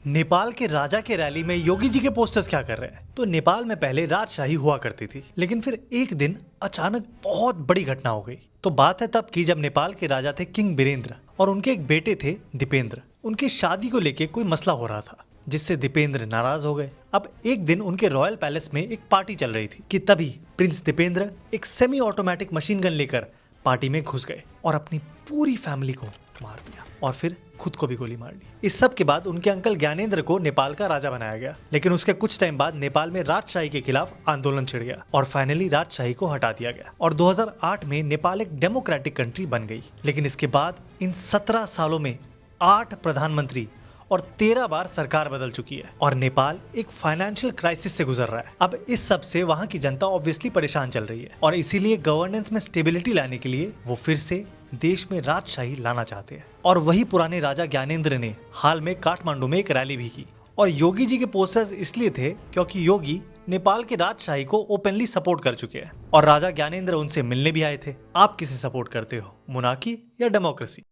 नेपाल के राजा के रैली में योगी जी के पोस्टर्स क्या कर रहे हैं? तो नेपाल में पहले राजशाही हुआ करती थी, लेकिन फिर एक दिन अचानक बहुत बड़ी घटना हो गई। तो बात है तब की जब नेपाल के राजा थे किंग बीरेंद्र और उनके एक बेटे थे दीपेंद्र। उनकी शादी को लेके कोई मसला हो रहा था, जिससे दीपेंद्र नाराज हो गए। अब एक दिन उनके रॉयल पैलेस में एक पार्टी चल रही थी कि तभी प्रिंस दीपेंद्र एक सेमी ऑटोमेटिक मशीन गन लेकर पार्टी में घुस गए और अपनी पूरी फैमिली को मार दिया और फिर खुद को भी गोली मार ली। इस सब के बाद उनके अंकल ज्ञानेंद्र को नेपाल का राजा बनाया गया, लेकिन उसके कुछ टाइम बाद नेपाल में राजशाही के खिलाफ आंदोलन छिड़ गया और फाइनली राजशाही को हटा दिया गया और 2008 में नेपाल एक डेमोक्रेटिक कंट्री बन गई। लेकिन इसके बाद इन 17 सालों में 8 प्रधानमंत्री और 13 बार सरकार बदल चुकी है और नेपाल एक फाइनेंशियल क्राइसिस से गुजर रहा है। अब इस सब से वहाँ की जनता ऑब्वियसली परेशान चल रही है और इसीलिए गवर्नेंस में स्टेबिलिटी लाने के लिए वो फिर से देश में राजशाही लाना चाहते हैं। और वही पुराने राजा ज्ञानेंद्र ने हाल में काठमांडू में एक रैली भी की और योगी जी के पोस्टर्स इसलिए थे क्योंकि योगी नेपाल के राजशाही को ओपनली सपोर्ट कर चुके हैं और राजा ज्ञानेंद्र उनसे मिलने भी आए थे। आप किसे सपोर्ट करते हो, मोनार्की या डेमोक्रेसी?